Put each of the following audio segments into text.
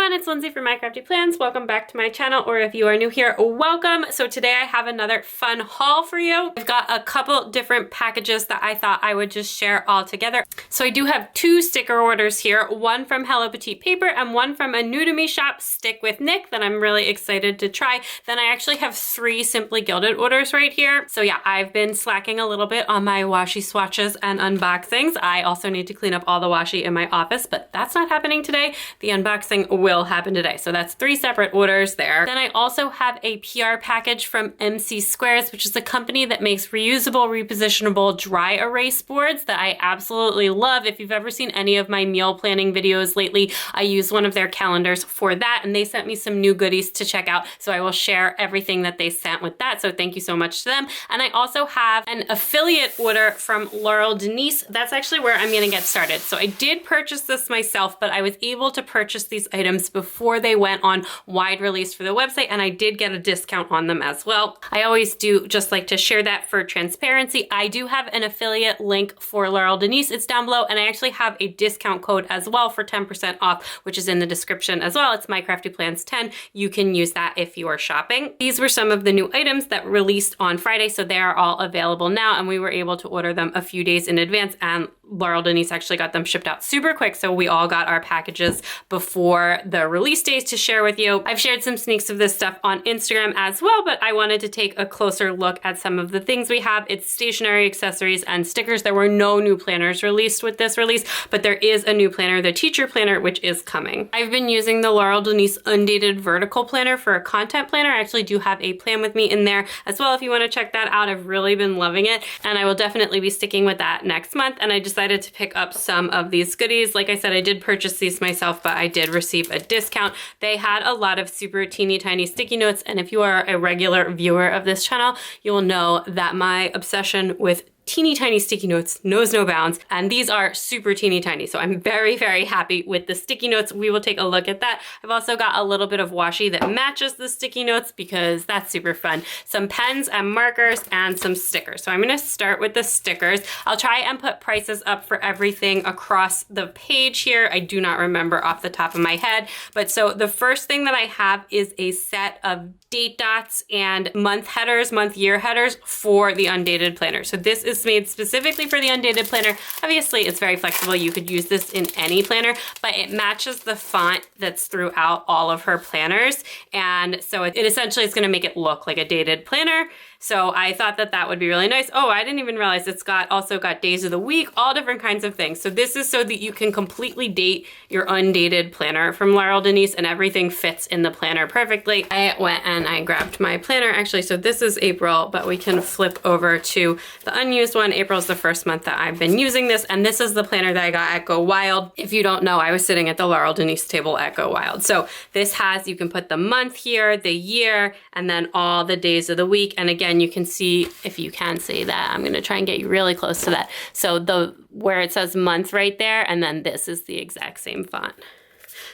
everyone, it's Lindsay from My Crafty Plans. Welcome back to my channel, or if you are new here, welcome. So today I have another fun haul for you. I've got a couple different packages that I thought I would just share all together. So I do have two sticker orders here, one from Hello Petite Paper and one from a new to me shop, Stick with Nick, that I'm really excited to try. Then I actually have three Simply Gilded orders right here. So yeah, I've been slacking a little bit on my washi swatches and unboxings. I also need to clean up all the washi in my office, but that's not happening today. The unboxing will happen today. So that's three separate orders there. Then I also have a PR package from MC Squares, which is a company that makes reusable, repositionable dry erase boards that I absolutely love. If you've ever seen any of my meal planning videos lately, I use one of their calendars for that, and they sent me some new goodies to check out. So I will share everything that they sent with that. So thank you so much to them. And I also have an affiliate order from Laurel Denise. That's actually where I'm gonna get started. So I did purchase this myself, but I was able to purchase these items before they went on wide release for the website, and I did get a discount on them as well. I always do just like to share that for transparency. I do have an affiliate link for Laurel Denise. It's down below, and I actually have a discount code as well for 10% off, which is in the description as well. It's My Crafty Plans 10. You can use that if you are shopping. These were some of the new items that released on Friday, so they are all available now, and we were able to order them a few days in advance, and Laurel Denise actually got them shipped out super quick, so we all got our packages before the release days to share with you. I've shared some sneaks of this stuff on Instagram as well, but I wanted to take a closer look at some of the things we have. It's stationery, accessories, and stickers. There were no new planners released with this release, but there is a new planner, the teacher planner, which is coming. I've been using the Laurel Denise undated vertical planner for a content planner. I actually do have a plan with me in there as well if you want to check that out. I've really been loving it, and I will definitely be sticking with that next month. And I decided to pick up some of these goodies. Like I said, I did purchase these myself, but I did receive a discount. They had a lot of super teeny tiny sticky notes, and if you are a regular viewer of this channel, you will know that my obsession with teeny tiny sticky notes knows no bounds, and these are super teeny tiny. So I'm very, very happy with the sticky notes. We will take a look at that. I've also got a little bit of washi that matches the sticky notes because that's super fun. Some pens and markers and some stickers. So I'm gonna start with the stickers. I'll try and put prices up for everything across the page here. I do not remember off the top of my head, but so the first thing that I have is a set of date dots and month headers, month year headers for the undated planner. So this is made specifically for the undated planner. Obviously, it's very flexible. You could use this in any planner, but it matches the font that's throughout all of her planners. And so it essentially is gonna make it look like a dated planner. So I thought that that would be really nice. Oh, I didn't even realize it's also got days of the week, all different kinds of things. So this is so that you can completely date your undated planner from Laurel Denise, and everything fits in the planner perfectly. I went and I grabbed my planner actually. So this is April, but we can flip over to the unused one. April's the first month that I've been using this, and this is the planner that I got at Go Wild. If you don't know, I was sitting at the Laurel Denise table at Go Wild. So this has, you can put the month here, the year, and then all the days of the week. And again, you can see, if you can see that, I'm gonna try and get you really close to that. So where it says month right there, and then this is the exact same font.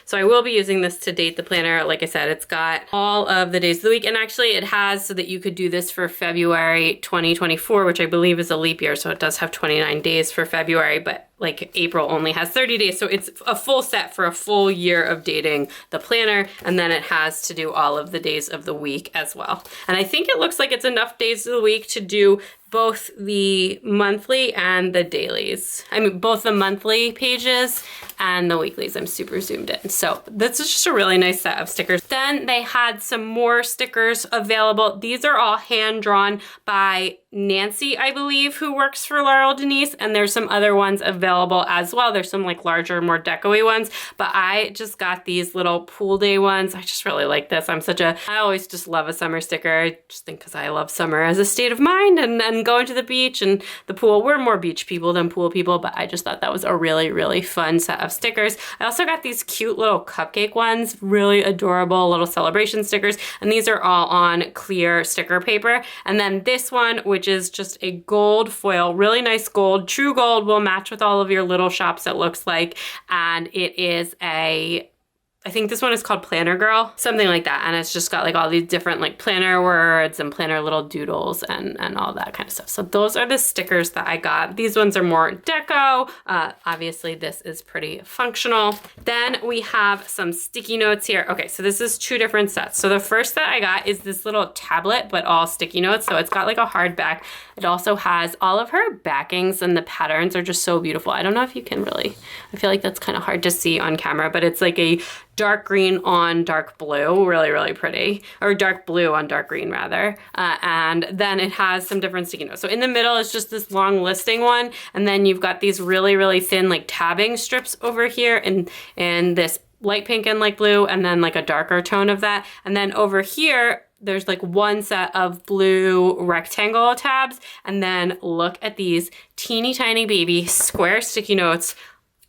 So I will be using this to date the planner. Like I said, it's got all of the days of the week, and actually it has so that you could do this for February 2024, which I believe is a leap year, so it does have 29 days for February, but like April only has 30 days, so it's a full set for a full year of dating the planner, and then it has to do all of the days of the week as well. And I think it looks like it's enough days of the week to do both the monthly and the dailies. I mean, both the monthly pages and the weeklies. I'm super zoomed in. So this is just a really nice set of stickers. Then they had some more stickers available. These are all hand drawn by Nancy, I believe, who works for Laurel Denise, and there's some other ones available as well. There's some like larger, more deco-y ones, but I just got these little pool day ones. I just really like this. I always just love a summer sticker. I just think because I love summer as a state of mind and going to the beach and the pool. We're more beach people than pool people, but I just thought that was a really, really fun set of stickers. I also got these cute little cupcake ones, really adorable little celebration stickers, and these are all on clear sticker paper. And then this one, which is just a gold foil, really nice gold. True gold will match with all of your little shops, it looks like. And it is a I think this one is called Planner Girl, something like that. And it's just got like all these different like planner words and planner little doodles and all that kind of stuff. So those are the stickers that I got. These ones are more deco. Obviously this is pretty functional. Then we have some sticky notes here. Okay, so this is 2 different sets. So the first that I got is this little tablet, but all sticky notes. So it's got like a hard back. It also has all of her backings, and the patterns are just so beautiful. I don't know if you can really, I feel like that's kind of hard to see on camera, but it's like a dark green on dark blue, really, really pretty, or dark blue on dark green rather. And then it has some different sticky notes. So in the middle is just this long listing one. And then you've got these really, really thin like tabbing strips over here and this light pink and light blue, and then like a darker tone of that. And then over here, there's like one set of blue rectangle tabs. And then look at these teeny tiny baby square sticky notes.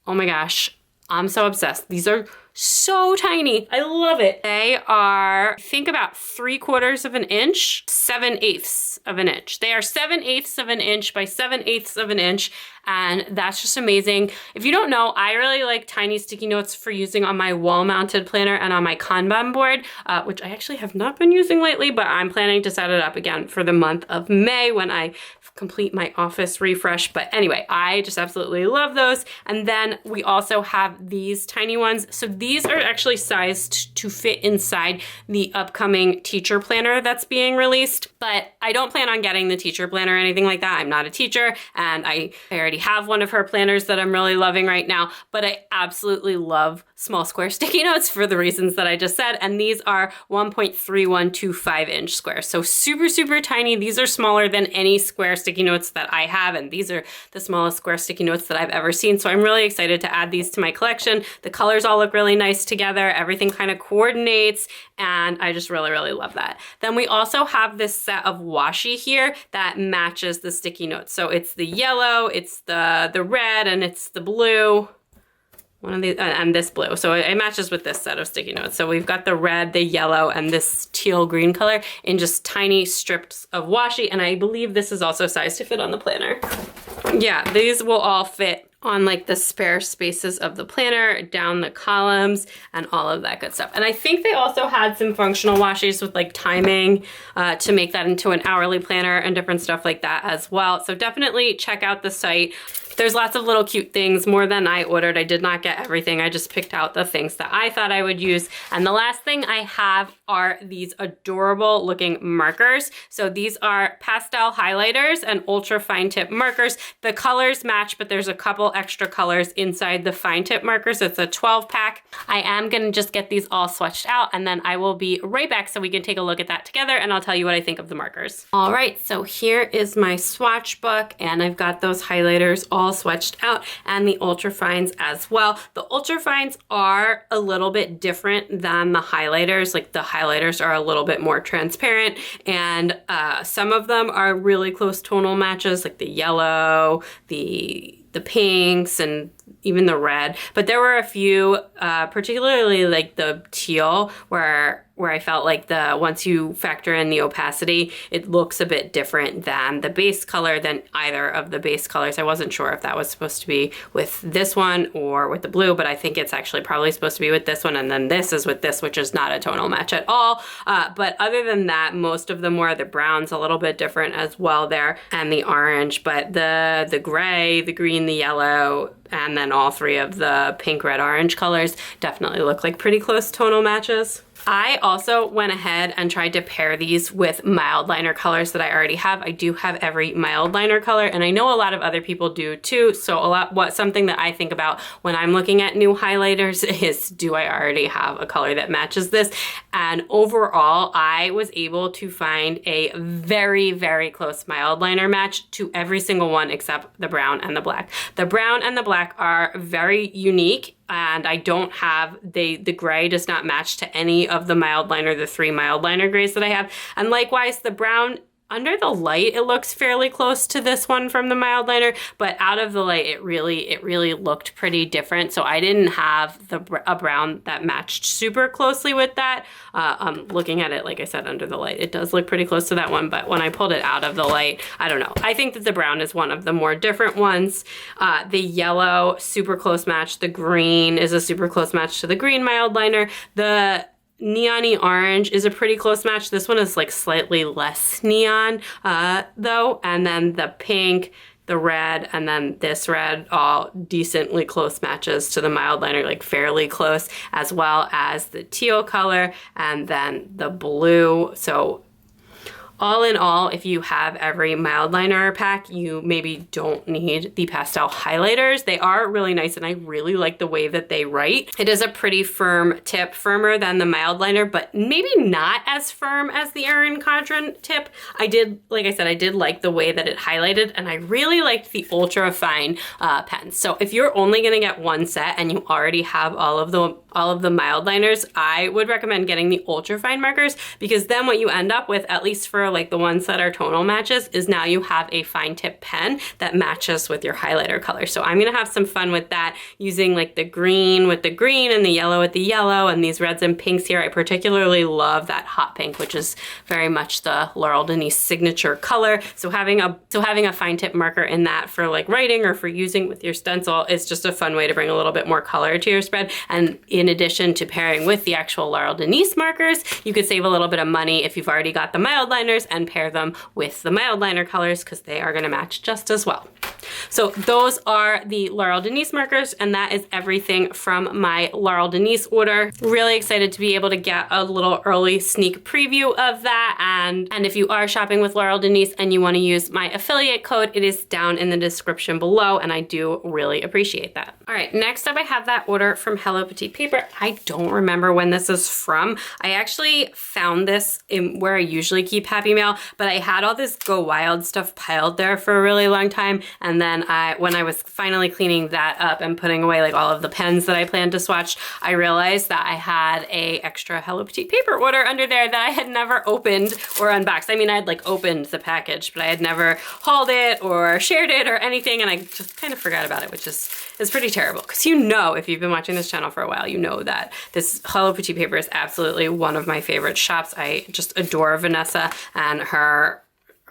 Oh my gosh, I'm so obsessed. These are so tiny. I love it. They are, I think, about 3/4 of an inch, 7/8 of an inch. They are 7/8 of an inch by 7/8 of an inch. And that's just amazing. If you don't know, I really like tiny sticky notes for using on my wall-mounted planner and on my Kanban board, which I actually have not been using lately, but I'm planning to set it up again for the month of May when I complete my office refresh. But anyway, I just absolutely love those. And then we also have these tiny ones. So these are actually sized to fit inside the upcoming teacher planner that's being released. But I don't plan on getting the teacher planner or anything like that. I'm not a teacher, and I already have one of her planners that I'm really loving right now. But I absolutely love small square sticky notes for the reasons that I just said. And these are 1.3125 inch squares. So super, super tiny. These are smaller than any square sticky notes that I have, and these are the smallest square sticky notes that I've ever seen. So I'm really excited to add these to my collection. The colors all look really nice together. Everything kind of coordinates, and I just really, really love that. Then we also have this set of washi here that matches the sticky notes. So it's the yellow, it's the red, and it's the blue. One of these, and this blue. So it matches with this set of sticky notes. So we've got the red, the yellow, and this teal green color in just tiny strips of washi. And I believe this is also sized to fit on the planner. Yeah, these will all fit on like the spare spaces of the planner, down the columns, and all of that good stuff. And I think they also had some functional washis with like timing to make that into an hourly planner and different stuff like that as well. So definitely check out the site. There's lots of little cute things, more than I ordered. I did not get everything. I just picked out the things that I thought I would use. And the last thing I have are these adorable looking markers. So these are pastel highlighters and ultra fine tip markers. The colors match, but there's a couple extra colors inside the fine tip markers. It's a 12 pack. I am gonna just get these all swatched out, and then I will be right back so we can take a look at that together, and I'll tell you what I think of the markers. All right, so here is my swatch book, and I've got those highlighters all swatched out, and the ultra fines as well. The ultra fines are a little bit different than the highlighters. Like the highlighters are a little bit more transparent, and some of them are really close tonal matches, like the yellow, the pinks, and even the red. But there were a few, particularly like the teal, where I felt like once you factor in the opacity, it looks a bit different than the base color, than either of the base colors. I wasn't sure if that was supposed to be with this one or with the blue, but I think it's actually probably supposed to be with this one, and then this is with this, which is not a tonal match at all. But other than that, most of them were. The brown's a little bit different as well there, and the orange, but the gray, the green, the yellow, and then all 3 of the pink, red, orange colors definitely look like pretty close tonal matches. I also went ahead and tried to pair these with mild liner colors that I already have. I do have every mild liner color, and I know a lot of other people do too. So something that I think about when I'm looking at new highlighters is, do I already have a color that matches this? And overall, I was able to find a very, very close mild liner match to every single one except the brown and the black. The brown and the black are very unique, and I don't have, the gray does not match to any of the mild liner, the 3 mild liner grays that I have. And likewise, the brown under the light, it looks fairly close to this one from the mild liner, but out of the light, it really looked pretty different. So I didn't have a brown that matched super closely with that. Looking at it, like I said, under the light, it does look pretty close to that one, but when I pulled it out of the light, I don't know. I think that the brown is one of the more different ones. The yellow, super close match. The green is a super close match to the green mild liner. The neon-y orange is a pretty close match. This one is like slightly less neon though. And then the pink, the red, and then this red, all decently close matches to the mild liner, like fairly close, as well as the teal color and then the blue. So all in all, if you have every mild liner pack, you maybe don't need the pastel highlighters. They are really nice and I really like the way that they write. It is a pretty firm tip, firmer than the mild liner, but maybe not as firm as the Erin Condren tip. Like I said, I did like the way that it highlighted, and I really liked the ultra fine pens. So if you're only gonna get one set and you already have all of the mild liners, I would recommend getting the ultra fine markers, because then what you end up with, at least for like the ones that are tonal matches, is now you have a fine tip pen that matches with your highlighter color. So I'm gonna have some fun with that, using like the green with the green and the yellow with the yellow and these reds and pinks here. I particularly love that hot pink, which is very much the Laurel Denise signature color. So having a fine tip marker in that for like writing or for using with your stencil is just a fun way to bring a little bit more color to your spread. And in addition to pairing with the actual Laurel Denise markers, you could save a little bit of money if you've already got the mild liners and pair them with the mild liner colors, because they are going to match just as well. So those are the Laurel Denise markers, and that is everything from my Laurel Denise order. Really excited to be able to get a little early sneak preview of that. And if you are shopping with Laurel Denise and you want to use my affiliate code, it is down in the description below, and I do really appreciate that. All right, next up I have that order from Hello Petite Paper. I don't remember when this is from. I actually found this in where I usually keep Happy Mail, but I had all this Go Wild stuff piled there for a really long time, and then when I was finally cleaning that up and putting away like all of the pens that I planned to swatch, I realized that I had a extra Hello Petite Paper order under there that I had never opened or unboxed. I mean, I had like opened the package, but I had never hauled it or shared it or anything, and I just kind of forgot about it, which is pretty terrible, because you know, if you've been watching this channel for a while, you know that this Hello Petite Paper is absolutely one of my favorite shops. I just adore Vanessa and her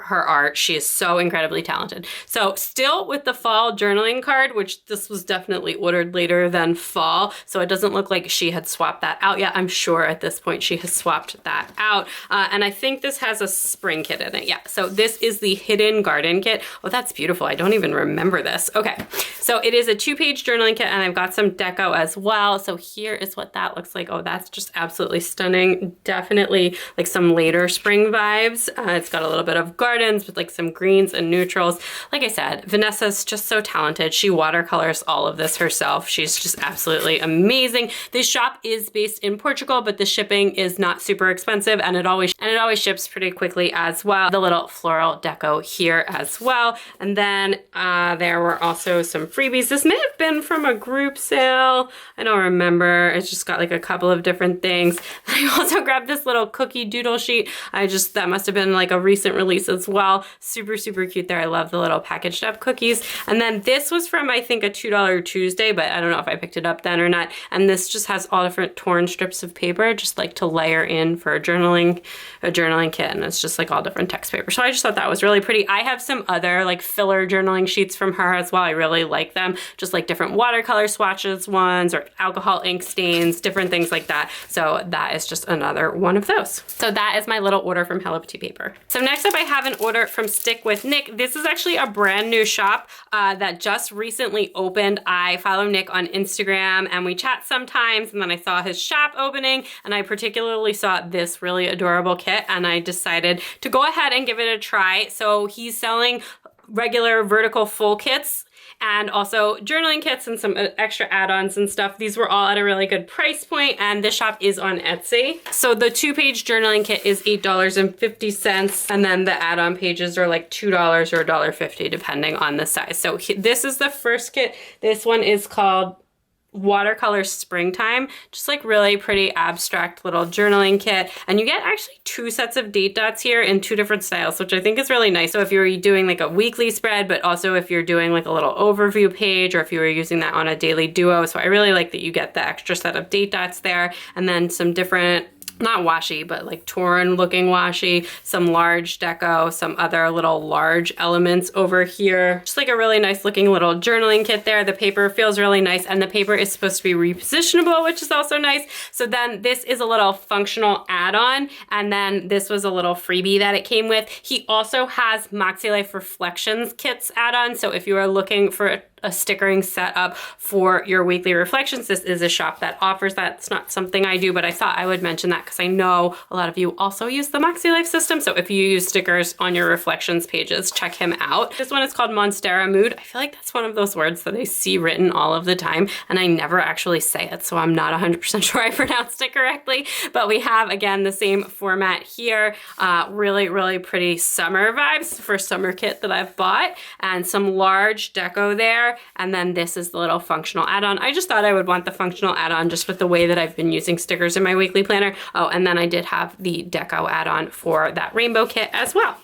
art. She is so incredibly talented. So still with the fall journaling card, which this was definitely ordered later than fall, so it doesn't look like she had swapped that out yet. I'm sure at this point she has swapped that out. And I think this has a spring kit in it. Yeah, so this is the Hidden Garden Kit. Oh, that's beautiful. I don't even remember this. Okay, so it is a 2-page journaling kit, and I've got some deco as well. So here is what that looks like. Oh, that's just absolutely stunning. Definitely like some later spring vibes. It's got a little bit of gardens with like some greens and neutrals. Like I said, Vanessa's just so talented. She watercolors all of this herself. She's just absolutely amazing. This shop is based in Portugal, but the shipping is not super expensive, and it always ships pretty quickly as well. The little floral deco here as well. And then there were also some freebies. This may have been from a group sale. I don't remember. It's just got like a couple of different things. I also grabbed this little cookie doodle sheet. That must have been like a recent release as well. Super, super cute there. I love the little packaged up cookies. And then this was from, I think, a $2 Tuesday, but I don't know if I picked it up then or not. And this just has all different torn strips of paper, just like to layer in for a journaling kit. And it's just like all different text paper. So I just thought that was really pretty. I have some other like filler journaling sheets from her as well. I really like them. Just like different watercolor swatches ones or alcohol ink stains, different things like that. So that is just another one of those. So that is my little order from Hello Petite Paper. So next up I have an order from Stick with Nick. This is actually a brand new shop that just recently opened. I follow Nick on Instagram and we chat sometimes, and then I saw his shop opening and I particularly saw this really adorable kit and I decided to go ahead and give it a try. So he's selling regular vertical full kits and also journaling kits and some extra add-ons and stuff. These were all at a really good price point, and this shop is on Etsy. So the 2-page journaling kit is $8.50, and then the add-on pages are like $2 or $1.50 depending on the size. So this is the first kit. This one is called watercolor springtime, just like really pretty abstract little journaling kit. And you get actually 2 sets of date dots here in 2 different styles, which I think is really nice. So if you're doing like a weekly spread, but also if you're doing like a little overview page, or if you were using that on a daily duo. So I really like that you get the extra set of date dots there, and then some different, not washi, but like torn looking washi, some large deco, some other little large elements over here. Just like a really nice looking little journaling kit there. The paper feels really nice, and the paper is supposed to be repositionable, which is also nice. So then this is a little functional add-on, and then this was a little freebie that it came with. He also has Moxie Life Reflections kits add-on. So if you are looking for a stickering setup for your weekly reflections, this is a shop that offers that. It's not something I do, but I thought I would mention that because I know a lot of you also use the Moxie Life system. So if you use stickers on your reflections pages, check him out. This one is called Monstera Mood. I feel like that's one of those words that I see written all of the time, and I never actually say it, so I'm not 100% sure I pronounced it correctly. But we have, again, the same format here. Really, really pretty summer vibes. First summer kit that I've bought, and some large deco there. And then this is the little functional add-on. I just thought I would want the functional add-on just with the way that I've been using stickers in my weekly planner. Oh, and then I did have the deco add-on for that rainbow kit as well.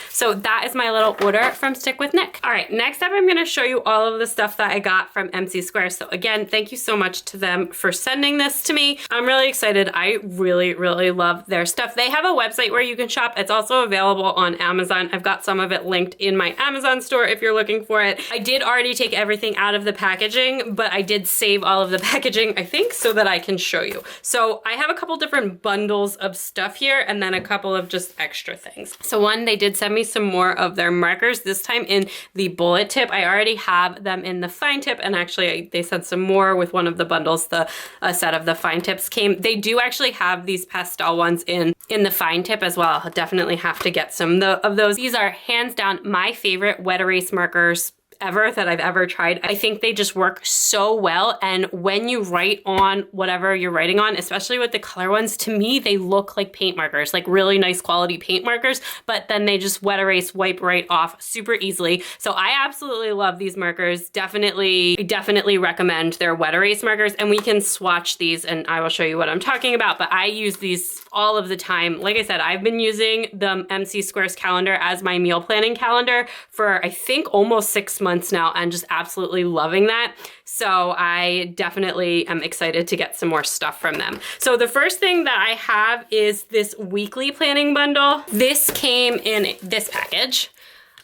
So that is my little order from Stick with Nick. All right, next up, I'm gonna show you all of the stuff that I got from MC Square. So again, thank you so much to them for sending this to me. I'm really excited. I really, really love their stuff. They have a website where you can shop. It's also available on Amazon. I've got some of it linked in my Amazon store if you're looking for it. I did already take everything out of the packaging, but I did save all of the packaging, I think, so that I can show you. So I have a couple different bundles of stuff here, and then a couple of just extra things. So one, they did send me some more of their markers, this time in the bullet tip. I already have them in the fine tip, and actually they sent some more with one of the bundles. The set of the fine tips came. They do actually have these pastel ones in the fine tip as well. I'll definitely have to get some of those. These are hands down my favorite wet erase markers ever that I've ever tried. I think they just work so well, and when you write on whatever you're writing on, especially with the color ones, to me they look like paint markers, like really nice quality paint markers, but then they just wet erase, wipe right off super easily. So I absolutely love these markers. Definitely recommend their wet erase markers, and we can swatch these and I will show you what I'm talking about, but I use these all of the time. Like I said, I've been using the MC Squares calendar as my meal planning calendar for I think almost 6 months now, and just absolutely loving that. So I definitely am excited to get some more stuff from them. So the first thing that I have is this weekly planning bundle. This came in this package,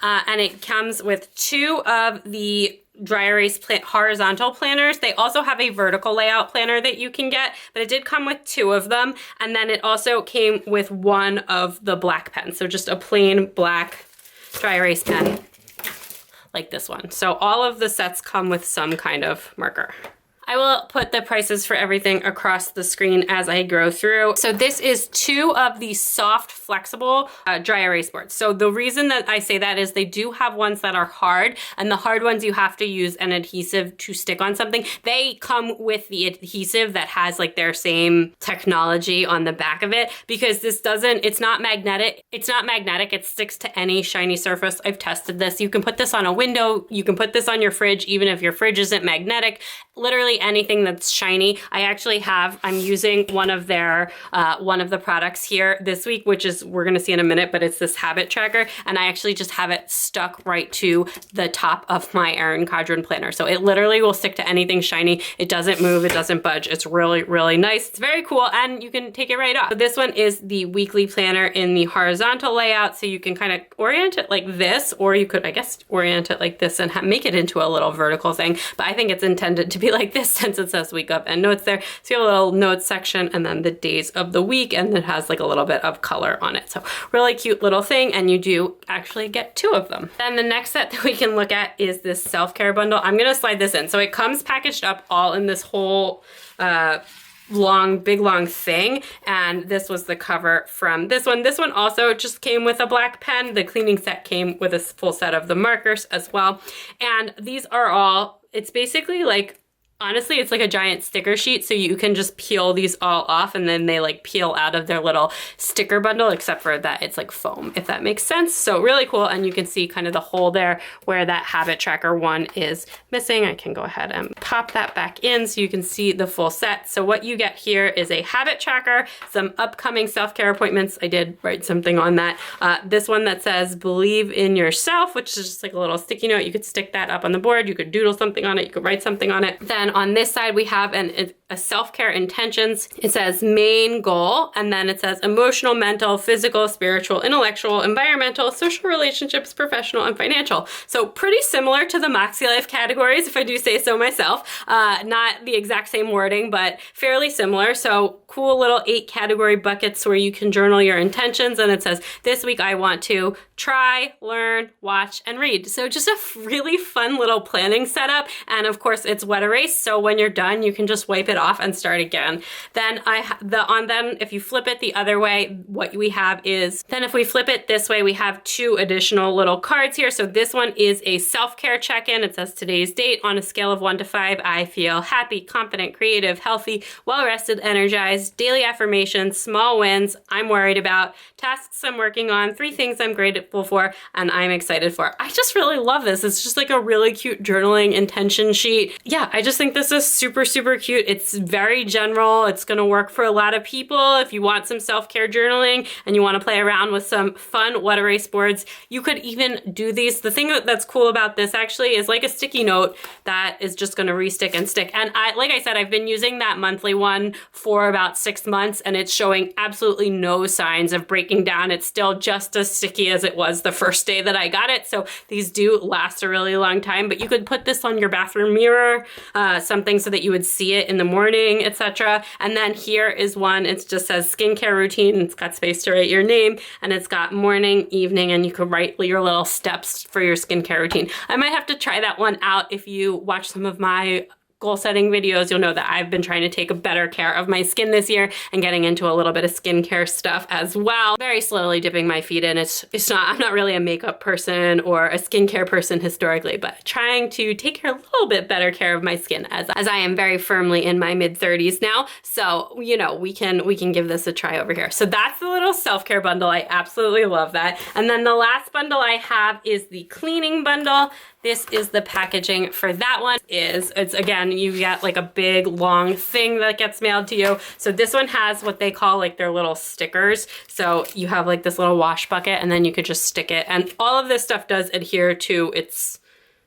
and it comes with 2 of the dry erase horizontal planners. They also have a vertical layout planner that you can get, but it did come with 2 of them. And then it also came with 1 of the black pens. So just a plain black dry erase pen like this one. So all of the sets come with some kind of marker. I will put the prices for everything across the screen as I go through. So this is 2 of the soft, flexible dry erase boards. So the reason that I say that is they do have ones that are hard, and the hard ones you have to use an adhesive to stick on something. They come with the adhesive that has like their same technology on the back of it, because this doesn't, it's not magnetic. It's not magnetic. It sticks to any shiny surface. I've tested this. You can put this on a window. You can put this on your fridge, even if your fridge isn't magnetic. Literally anything that's shiny. I actually have, I'm using one of their, one of the products here this week, which is, we're gonna see in a minute, but it's this habit tracker. And I actually just have it stuck right to the top of my Erin Condren planner. So it literally will stick to anything shiny. It doesn't move, it doesn't budge. It's really, really nice. It's very cool, and you can take it right off. So this one is the weekly planner in the horizontal layout. So you can kind of orient it like this, or you could, I guess, orient it like this and make it into a little vertical thing. But I think it's intended to be like this since it says week of and notes there. So you have a little notes section and then the days of the week, and it has like a little bit of color on it. So really cute little thing, and you do actually get 2 of them. Then the next set that we can look at is this self-care bundle. I'm gonna slide this in. So it comes packaged up all in this whole big long thing, and this was the cover from this one. This one also just came with a black pen. The cleaning set came with a full set of the markers as well. And these are all, it's basically like Honestly, it's like a giant sticker sheet, so you can just peel these all off and then they like peel out of their little sticker bundle, except for that it's like foam, if that makes sense. So really cool, and you can see kind of the hole there where that habit tracker one is missing. I can go ahead and pop that back in so you can see the full set. So what you get here is a habit tracker, some upcoming self-care appointments. I did write something on that. This one that says believe in yourself, which is just like a little sticky note. You could stick that up on the board, you could doodle something on it, you could write something on it. Then on this side, we have a self-care intentions. It says main goal, and then it says emotional, mental, physical, spiritual, intellectual, environmental, social relationships, professional, and financial. So pretty similar to the Moxie Life categories, if I do say so myself. Not the exact same wording, but fairly similar. So cool little 8 category buckets where you can journal your intentions. And it says, this week I want to try, learn, watch, and read. So just a really fun little planning setup. And of course it's wet erase. So when you're done, you can just wipe it off and start again. Then then if you flip it the other way, what we have is, then if we flip it this way, we have 2 additional little cards here. So this one is a self-care check-in. It says today's date on a scale of 1 to 5. I feel happy, confident, creative, healthy, well-rested, energized, daily affirmations, small wins I'm worried about, tasks I'm working on, 3 things I'm grateful for, and I'm excited for. I just really love this. It's just like a really cute journaling intention sheet. Yeah, I just think this is super, super cute. It's very general. It's gonna work for a lot of people. If you want some self-care journaling and you wanna play around with some fun wet erase boards, you could even do these. The thing that's cool about this actually is like a sticky note that is just gonna restick and stick. And like I said, I've been using that monthly one for about 6 months and it's showing absolutely no signs of breaking down. It's still just as sticky as it was the first day that I got it. So these do last a really long time, but you could put this on your bathroom mirror, something so that you would see it in the morning, etc. And then here is one, it just says skincare routine. It's got space to write your name, and it's got morning, evening, and you could write your little steps for your skincare routine. I might have to try that one out. If you watch some of my goal setting videos, you'll know that I've been trying to take a better care of my skin this year and getting into a little bit of skincare stuff as well. Very slowly dipping my feet in. I'm not really a makeup person or a skincare person historically, but trying to take a little bit better care of my skin as I am very firmly in my mid-30s now. So, you know, we can give this a try over here. So that's the little self-care bundle. I absolutely love that. And then the last bundle I have is the cleaning bundle. This is the packaging for that one. It's again, you get like a big long thing that gets mailed to you. So this one has what they call like their little stickers. So you have like this little wash bucket and then you could just stick it. And all of this stuff does adhere to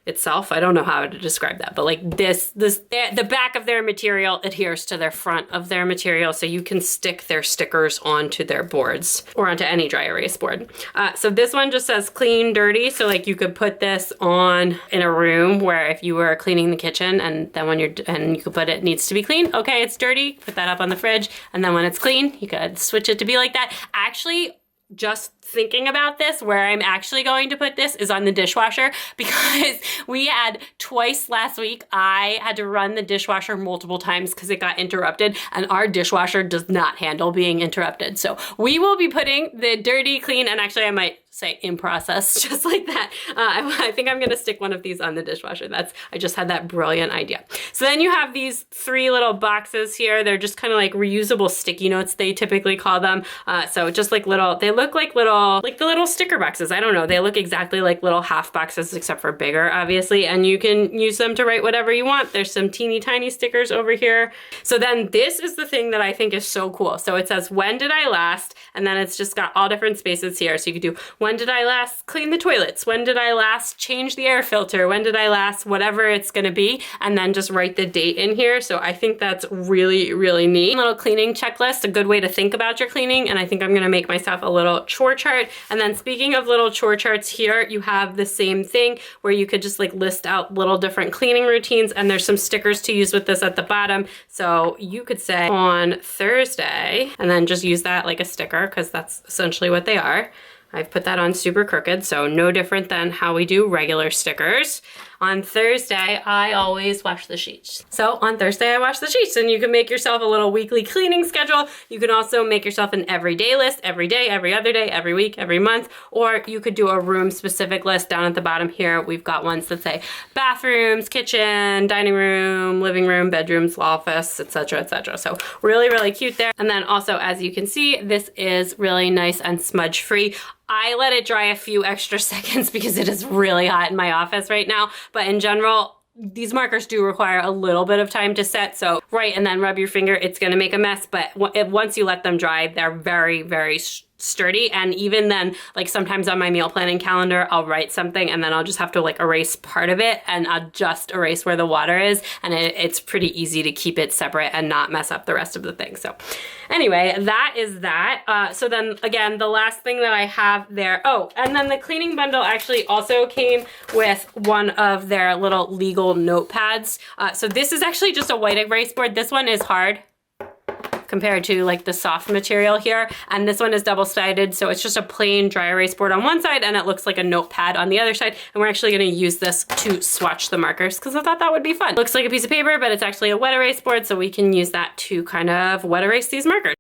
itself. I don't know how to describe that, but like the back of their material adheres to their front of their material, so you can stick their stickers onto their boards or onto any dry erase board. So this one just says clean, dirty. So like you could put this on in a room where if you were cleaning the kitchen and then you could put it needs to be clean. Okay, it's dirty. Put that up on the fridge, and then when it's clean, you could switch it to be like that. Actually, just thinking about this, where I'm actually going to put this is on the dishwasher, because we had twice last week, I had to run the dishwasher multiple times because it got interrupted, and our dishwasher does not handle being interrupted. So we will be putting the dirty, clean, and actually I might say in process, just like that. I think I'm gonna stick one of these on the dishwasher. I just had that brilliant idea. So then you have these 3 little boxes here. They're just kind of like reusable sticky notes, they typically call them. So just like they look like the little sticker boxes. I don't know, they look exactly like little half boxes except for bigger, obviously, and you can use them to write whatever you want. There's some teeny tiny stickers over here. So then this is the thing that I think is so cool. So it says, when did I last? And then it's just got all different spaces here. So you could do, when did I last clean the toilets? When did I last change the air filter? When did I last whatever it's gonna be? And then just write the date in here. So I think that's really, really neat. Little cleaning checklist, a good way to think about your cleaning. And I think I'm gonna make myself a little chore chart. And then speaking of little chore charts, here you have the same thing where you could just like list out little different cleaning routines, and there's some stickers to use with this at the bottom. So you could say on Thursday, and then just use that like a sticker, because that's essentially what they are. I've put that on super crooked, so no different than how we do regular stickers. on Thursday, I always wash the sheets. So on Thursday, I wash the sheets, and you can make yourself a little weekly cleaning schedule. You can also make yourself an everyday list, every day, every other day, every week, every month, or you could do a room specific list. Down at the bottom here, we've got ones that say bathrooms, kitchen, dining room, living room, bedrooms, office, etc., etc. So really, really cute there. And then also, as you can see, this is really nice and smudge free. I let it dry a few extra seconds because it is really hot in my office right now, but in general, these markers do require a little bit of time to set, so right, and then rub your finger, it's gonna make a mess, but once you let them dry, they're very, very sturdy. And even then, like sometimes on my meal planning calendar, I'll write something and then I'll just have to like erase part of it, and I'll just erase where the water is, and it's pretty easy to keep it separate and not mess up the rest of the thing. So anyway, that is that. So then again, the last thing that I have there, oh, and then the cleaning bundle actually also came with one of their little legal notepads. So this is actually just a white erase board. This one is hard compared to like the soft material here. And this one is double-sided, so it's just a plain dry erase board on one side, and it looks like a notepad on the other side. And we're actually gonna use this to swatch the markers because I thought that would be fun. Looks like a piece of paper, but it's actually a wet erase board, so we can use that to kind of wet erase these markers.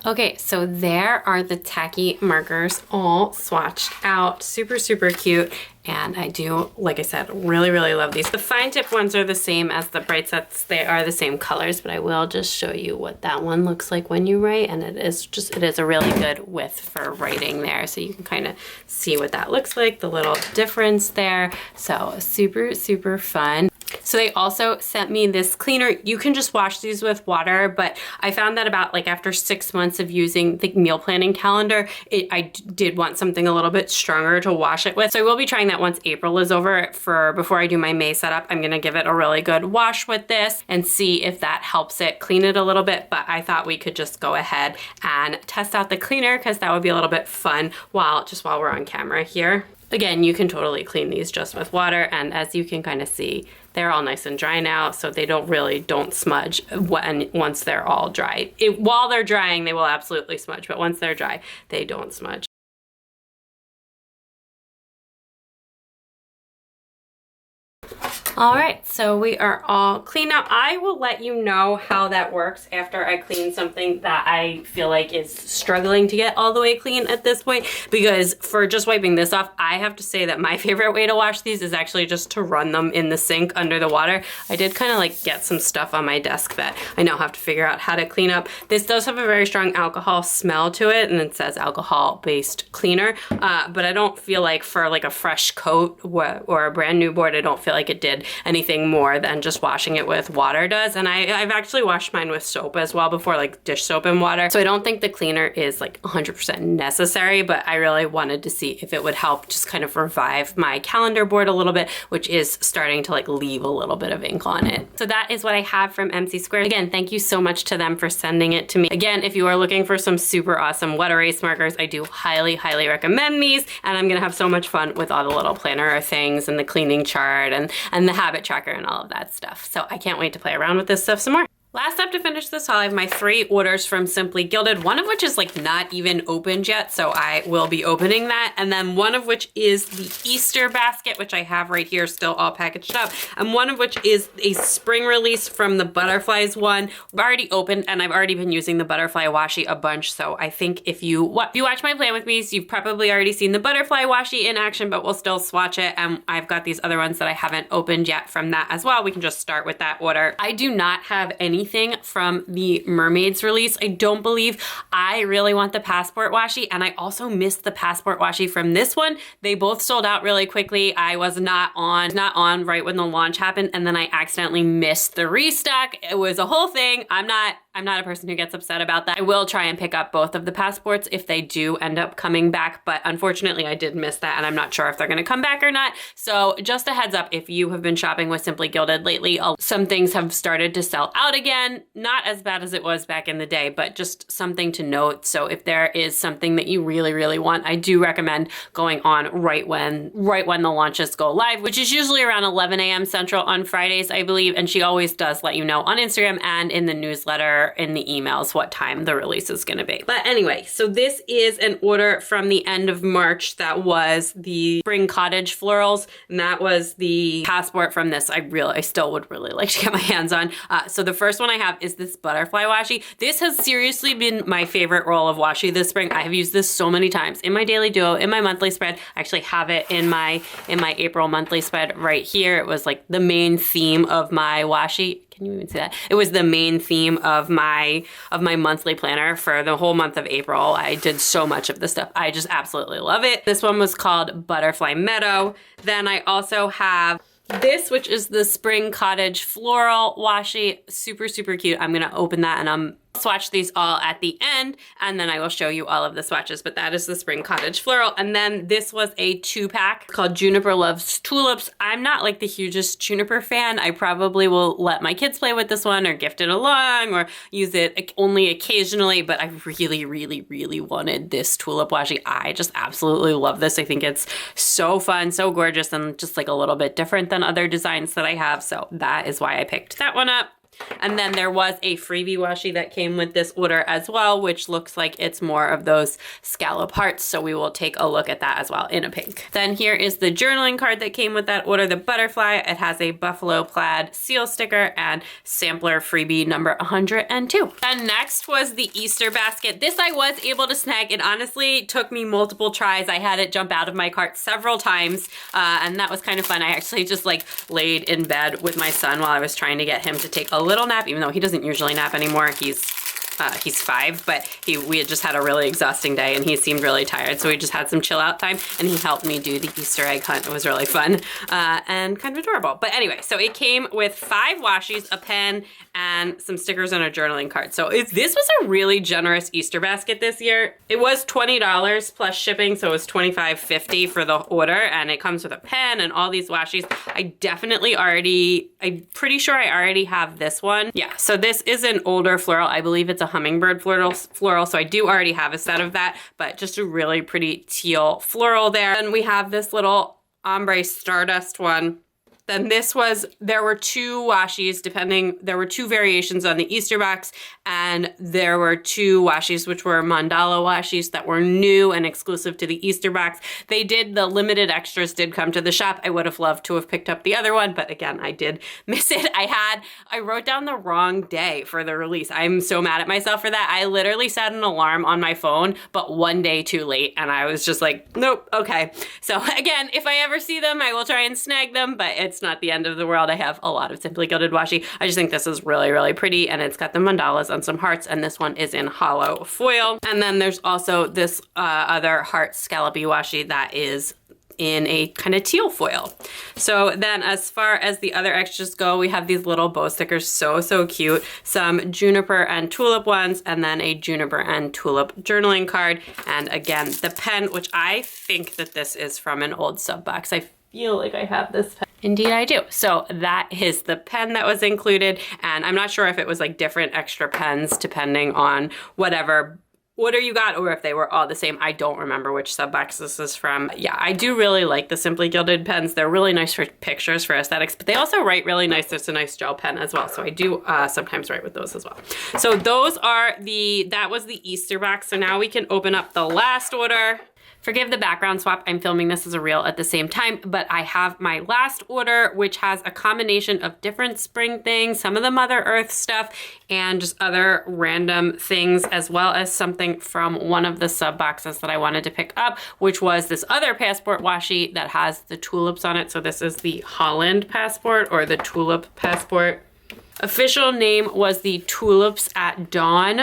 Okay, so there are the tacky markers all swatched out. Super, super cute. And I do, like I said, really, really love these. The fine tip ones are the same as the bright sets. They are the same colors, but I will just show you what that one looks like when you write. And it is a really good width for writing there. So you can kind of see what that looks like, the little difference there. So super, super fun. So they also sent me this cleaner. You can just wash these with water, but I found that about like after 6 months of using the meal planning calendar, I did want something a little bit stronger to wash it with. So I will be trying that once April is over. Before I do my May setup, I'm gonna give it a really good wash with this and see if that helps it clean it a little bit. But I thought we could just go ahead and test out the cleaner because that would be a little bit fun while we're on camera here. Again, you can totally clean these just with water, and as you can kind of see, they're all nice and dry now, so they don't smudge once they're all dry. While they're drying, they will absolutely smudge, but once they're dry, they don't smudge. All right, so we are all clean now. I will let you know how that works after I clean something that I feel like is struggling to get all the way clean at this point, because for just wiping this off, I have to say that my favorite way to wash these is actually just to run them in the sink under the water. I did kind of like get some stuff on my desk that I now have to figure out how to clean up. This does have a very strong alcohol smell to it, and it says alcohol-based cleaner, but I don't feel like for like a fresh coat or a brand new board, I don't feel like it did anything more than just washing it with water does. And I've actually washed mine with soap as well before, like dish soap and water. So I don't think the cleaner is like 100% necessary, but I really wanted to see if it would help just kind of revive my calendar board a little bit, which is starting to like leave a little bit of ink on it. So that is what I have from MC Squares. Again, thank you so much to them for sending it to me. Again, if you are looking for some super awesome wet erase markers, I do highly, highly recommend these. And I'm gonna have so much fun with all the little planner things and the cleaning chart and the habit tracker and all of that stuff. So I can't wait to play around with this stuff some more. Last up to finish this haul, I have my 3 orders from Simply Gilded, one of which is like not even opened yet, so I will be opening that. And then one of which is the Easter basket, which I have right here still all packaged up. And one of which is a spring release from the Butterflies one. I've already opened and I've already been using the Butterfly Washi a bunch. So I think if you watch my plan with me, so you've probably already seen the Butterfly Washi in action, but we'll still swatch it. And I've got these other ones that I haven't opened yet from that as well. We can just start with that order. I do not have anything from the Mermaids release. I don't believe. I really want the Passport Washi, and I also missed the Passport Washi from this one. They both sold out really quickly. I was not on right when the launch happened, and then I accidentally missed the restock. It was a whole thing. I'm not a person who gets upset about that. I will try and pick up both of the passports if they do end up coming back, but unfortunately I did miss that, and I'm not sure if they're gonna come back or not. So just a heads up, if you have been shopping with Simply Gilded lately, some things have started to sell out again. Again, not as bad as it was back in the day, but just something to note. So if there is something that you really, really want, I do recommend going on right when the launches go live, which is usually around 11 a.m. Central on Fridays, I believe. And she always does let you know on Instagram and in the newsletter, in the emails, what time the release is going to be. But anyway, so this is an order from the end of March that was the Spring Cottage florals, and that was the passport from this. I still would really like to get my hands on. So the first one I have is this butterfly washi. This has seriously been my favorite roll of washi this spring. I have used this so many times in my daily duo, in my monthly spread. I actually have it in my April monthly spread right here. It was like the main theme of my washi. Can you even see that? It was the main theme of my monthly planner for the whole month of April. I did so much of this stuff. I just absolutely love it. This one was called Butterfly Meadow. Then I also have this, which is the Spring Cottage Floral Washi. Super, super cute. I'm gonna open that and I'm swatch these all at the end, and then I will show you all of the swatches, but that is the Spring Cottage Floral. And then this was a 2-pack called Juniper Loves Tulips. I'm not like the hugest Juniper fan. I probably will let my kids play with this one or gift it along or use it only occasionally, but I really, really, really wanted this tulip washi. I just absolutely love this. I think it's so fun, so gorgeous, and just like a little bit different than other designs that I have. So that is why I picked that one up. And then there was a freebie washi that came with this order as well, which looks like it's more of those scallop hearts. So we will take a look at that as well in a pink. Then here is the journaling card that came with that order, the butterfly. It has a buffalo plaid seal sticker and sampler freebie number 102. And next was the Easter basket. This I was able to snag. It honestly took me multiple tries. I had it jump out of my cart several times, and that was kind of fun. I actually just like laid in bed with my son while I was trying to get him to take a little nap, even though he doesn't usually nap anymore. He's 5, but we had just had a really exhausting day and he seemed really tired. So we just had some chill out time and he helped me do the Easter egg hunt. It was really fun and kind of adorable. But anyway, so it came with 5 washis, a pen, and some stickers and a journaling card. So this was a really generous Easter basket this year. It was $20 plus shipping, so it was $25.50 for the order, and it comes with a pen and all these washis. I'm pretty sure I already have this one. Yeah, so this is an older floral. I believe it's a hummingbird floral, so I do already have a set of that, but just a really pretty teal floral there. And we have this little ombre stardust one. Then there were 2 washis, there were 2 variations on the Easter box, and there were 2 washis, which were mandala washis that were new and exclusive to the Easter box. The limited extras did come to the shop. I would have loved to have picked up the other one, but again, I did miss it. I wrote down the wrong day for the release. I'm so mad at myself for that. I literally set an alarm on my phone, but one day too late, and I was just like, nope, okay. So again, if I ever see them, I will try and snag them, but it's not the end of the world. I have a lot of Simply Gilded washi. I just think this is really, really pretty, and it's got the mandalas and some hearts, and this one is in hollow foil. And then there's also this other heart scallopy washi that is in a kind of teal foil. So then as far as the other extras go, we have these little bow stickers, so cute. Some juniper and tulip ones, and then a juniper and tulip journaling card. And again, the pen, which I think that this is from an old sub box. I feel like I have this pen. Indeed I do. So that is the pen that was included, and I'm not sure if it was like different extra pens depending on whatever order you got or if they were all the same. I don't remember which sub box this is from. Yeah, I do really like the Simply Gilded pens. They're really nice for pictures, for aesthetics, but they also write really nice. There's a nice gel pen as well. So I do sometimes write with those as well. So that was the Easter box. So now we can open up the last order. Forgive the background swap. I'm filming this as a reel at the same time, but I have my last order, which has a combination of different spring things, some of the Mother Earth stuff, and just other random things, as well as something from one of the sub boxes that I wanted to pick up, which was this other passport washi that has the tulips on it. So this is the Holland passport, or the tulip passport. Official name was the Tulips at Dawn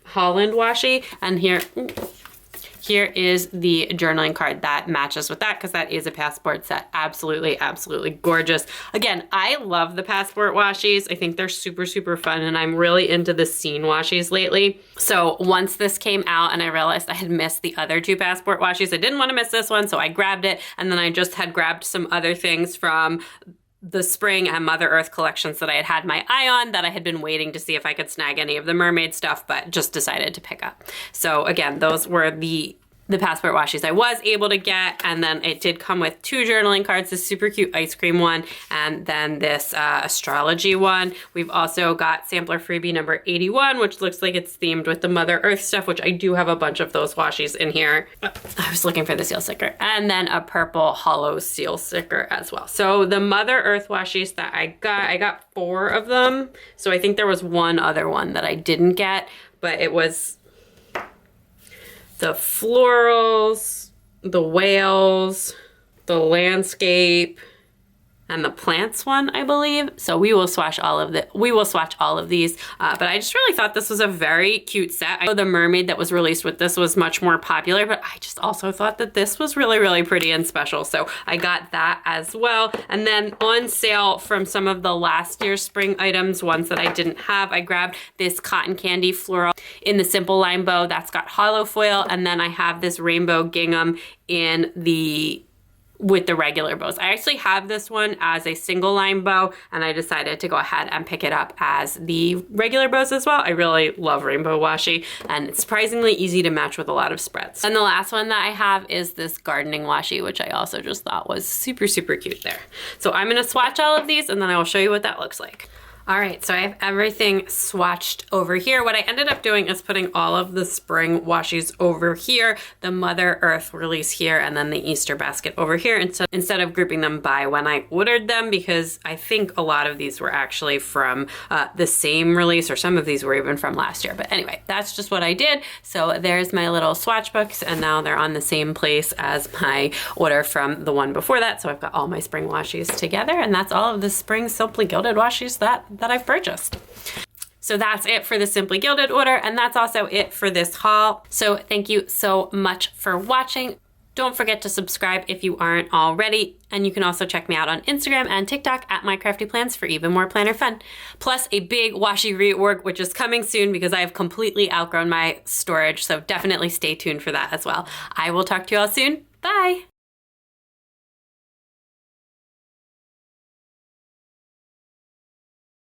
Holland washi, and here is the journaling card that matches with that, because that is a passport set. Absolutely, absolutely gorgeous. Again, I love the passport washis. I think they're super, super fun, and I'm really into the scene washis lately. So once this came out and I realized I had missed the other 2 passport washis, I didn't want to miss this one, so I grabbed it, and then I just had grabbed some other things from the spring and Mother Earth collections that I had my eye on, that I had been waiting to see if I could snag any of the mermaid stuff, but just decided to pick up. So again, those were the passport washies I was able to get, and then it did come with 2 journaling cards, this super cute ice cream one, and then this astrology one. We've also got sampler freebie number 81, which looks like it's themed with the Mother Earth stuff, which I do have a bunch of those washies in here. I was looking for the seal sticker. And then a purple hollow seal sticker as well. So the Mother Earth washies that I got 4 of them. So I think there was one other one that I didn't get, but it was the florals, the whales, the landscape, and the plants one, I believe. So we will swatch all of these. But I just really thought this was a very cute set. I know the mermaid that was released with this was much more popular, but I just also thought that this was really, really pretty and special. So I got that as well. And then on sale from some of the last year's spring items, ones that I didn't have, I grabbed this cotton candy floral in the simple line bow that's got hollow foil. And then I have this rainbow gingham with the regular bows. I actually have this one as a single line bow, and I decided to go ahead and pick it up as the regular bows as well. I really love rainbow washi, and it's surprisingly easy to match with a lot of spreads. And the last one that I have is this gardening washi, which I also just thought was super, super cute there. So I'm gonna swatch all of these, and then I will show you what that looks like. All right, so I have everything swatched over here. What I ended up doing is putting all of the spring washies over here, the Mother Earth release here, and then the Easter basket over here, instead of grouping them by when I ordered them, because I think a lot of these were actually from the same release, or some of these were even from last year. But anyway, that's just what I did. So there's my little swatch books, and now they're on the same place as my order from the one before that. So I've got all my spring washies together, and that's all of the spring Simply Gilded washies that I've purchased. So that's it for the Simply Gilded order, and that's also it for this haul. So thank you so much for watching. Don't forget to subscribe if you aren't already, and you can also check me out on Instagram and TikTok at MyCraftyPlans for even more planner fun. Plus a big washi reorg, which is coming soon because I have completely outgrown my storage, so definitely stay tuned for that as well. I will talk to you all soon. Bye!